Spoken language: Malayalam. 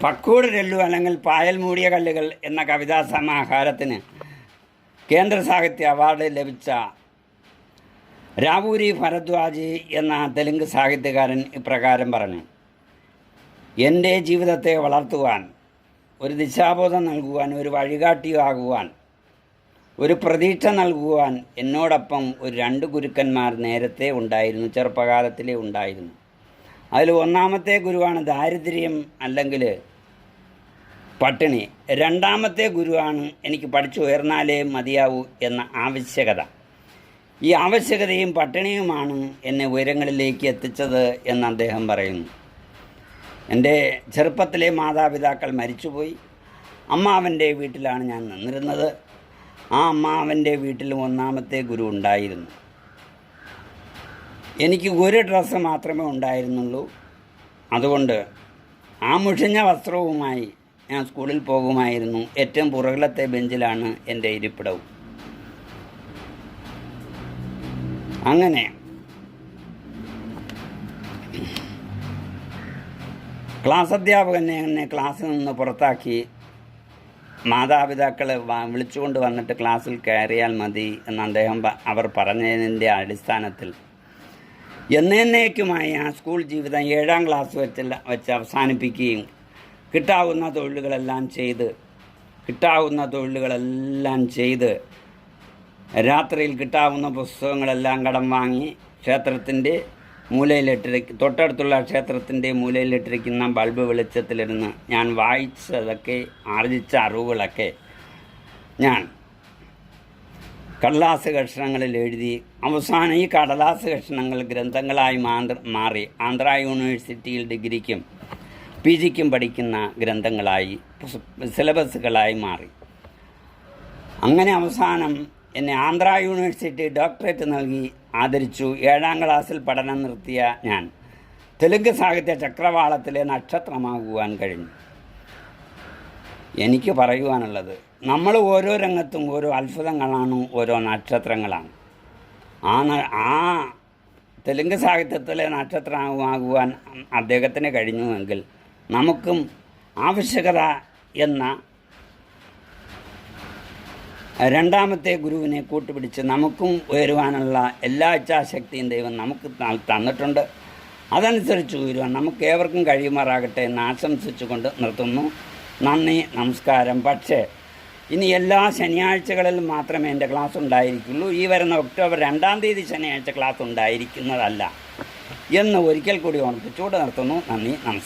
പക്കൂട് രല്ലു അല്ലെങ്കിൽ പായൽ മൂടിയ കല്ലുകൾ എന്ന കവിതാ സമാഹാരത്തിന് കേന്ദ്ര സാഹിത്യ അവാർഡ് ലഭിച്ച രാവൂരി ഭരദ്വാജ് എന്ന തെലുങ്ക് സാഹിത്യകാരൻ ഇപ്രകാരം പറഞ്ഞു: എൻ്റെ ജീവിതത്തെ വളർത്തുവാൻ, ഒരു ദിശാബോധം നൽകുവാൻ, ഒരു വഴികാട്ടിയാകുവാൻ, ഒരു പ്രതീക്ഷ നൽകുവാൻ എന്നോടൊപ്പം ഒരു 2 ഗുരുക്കന്മാർ നേരത്തെ ഉണ്ടായിരുന്നു, ചെറുപ്പകാലത്തിലേ ഉണ്ടായിരുന്നു. അതിൽ ഒന്നാമത്തെ ഗുരുവാണ് ദാരിദ്ര്യം അല്ലെങ്കിൽ പട്ടിണി. രണ്ടാമത്തെ ഗുരുവാണ് എനിക്ക് പഠിച്ചുയർന്നാലേ മതിയാവൂ എന്ന ആവശ്യകത. ഈ ആവശ്യകതയും പട്ടിണിയുമാണ് എന്നെ ഉയരങ്ങളിലേക്ക് എത്തിച്ചത് എന്ന് അദ്ദേഹം പറയുന്നു. എൻ്റെ ചെറുപ്പത്തിലെ മാതാപിതാക്കൾ മരിച്ചുപോയി. അമ്മാവൻ്റെ വീട്ടിലാണ് ഞാൻ നിന്നിരുന്നത്. ആ അമ്മാവൻ്റെ വീട്ടിലും ഒന്നാമത്തെ ഗുരു ഉണ്ടായിരുന്നു. എനിക്ക് ഒരു ഡ്രസ്സ് മാത്രമേ ഉണ്ടായിരുന്നുള്ളൂ. അതുകൊണ്ട് ആ മുഷിഞ്ഞ വസ്ത്രവുമായി ഞാൻ സ്കൂളിൽ പോകുമായിരുന്നു. ഏറ്റവും പുറകിലത്തെ ബെഞ്ചിലാണ് എൻ്റെ ഇരിപ്പിടവും. അങ്ങനെ ക്ലാസ് അധ്യാപകൻ എന്നെ ക്ലാസ്സിൽ നിന്ന് പുറത്താക്കി. മാതാപിതാക്കളെ വിളിച്ചുകൊണ്ട് വന്നിട്ട് ക്ലാസ്സിൽ കയറിയാൽ മതി എന്ന് അവർ പറഞ്ഞതിൻ്റെ അടിസ്ഥാനത്തിൽ എന്നേക്കുമായി ആ സ്കൂൾ ജീവിതം 7ാം ക്ലാസ് വെച്ച് അവസാനിപ്പിക്കുകയും കിട്ടാവുന്ന തൊഴിലുകളെല്ലാം ചെയ്ത് രാത്രിയിൽ കിട്ടാവുന്ന പുസ്തകങ്ങളെല്ലാം കടം വാങ്ങി ക്ഷേത്രത്തിൻ്റെ തൊട്ടടുത്തുള്ള ക്ഷേത്രത്തിൻ്റെ മൂലയിലിട്ടിരിക്കുന്ന ബൾബ് വെളിച്ചത്തിലിരുന്ന് ഞാൻ വായിച്ചതൊക്കെ, ആർജിച്ച അറിവുകളൊക്കെ ഞാൻ കടലാസ് കഷണങ്ങളിൽ എഴുതി. അവസാനം ഈ കടലാസ് കഷണങ്ങൾ ഗ്രന്ഥങ്ങളായി മാറി ആന്ധ്ര യൂണിവേഴ്സിറ്റിയിൽ ഡിഗ്രിക്കും PGക്കും പഠിക്കുന്ന ഗ്രന്ഥങ്ങളായി, സിലബസുകളായി മാറി. അങ്ങനെ അവസാനം എന്നെ ആന്ധ്ര യൂണിവേഴ്സിറ്റി ഡോക്ടറേറ്റ് നൽകി ആദരിച്ചു. 7ാം ക്ലാസ്സിൽ പഠനം നിർത്തിയ ഞാൻ തെലുങ്ക് സാഹിത്യ ചക്രവാളത്തിലെ നക്ഷത്രമാകുവാൻ കഴിഞ്ഞു. എനിക്ക് പറയുവാനുള്ളത്, നമ്മൾ ഓരോ രംഗത്തും ഓരോ അത്ഭുതങ്ങളാണ്, ഓരോ നക്ഷത്രങ്ങളാണ്. ആ തെലുങ്ക് സാഹിത്യത്തിലെ നക്ഷത്രമാകുവാൻ അദ്ദേഹത്തിന് കഴിഞ്ഞുവെങ്കിൽ നമുക്കും ആവശ്യകത എന്ന 2ാമത്തെ ഗുരുവിനെ കൂട്ടുപിടിച്ച് നമുക്കും ഉയരുവാനുള്ള എല്ലാ ഇച്ഛാശക്തിയും ദൈവം നമുക്ക് തന്നിട്ടുണ്ട്. അതനുസരിച്ച് ഉയരുവാൻ നമുക്ക് ഏവർക്കും കഴിയുമാറാകട്ടെ എന്ന് ആശംസിച്ചുകൊണ്ട് നിർത്തുന്നു. നന്ദി, നമസ്കാരം. പക്ഷേ ഇനി എല്ലാ ശനിയാഴ്ചകളിലും മാത്രമേ എൻ്റെ ക്ലാസ് ഉണ്ടായിരിക്കുള്ളൂ. ഈ വരുന്ന ഒക്ടോബർ 2ാം തീയതി ശനിയാഴ്ച ക്ലാസ് ഉണ്ടായിരിക്കുന്നതല്ല എന്ന് ഒരിക്കൽ കൂടി ഓർമ്മിപ്പിച്ചുകൊണ്ട് നിർത്തുന്നു. നന്ദി, നമസ്കാരം.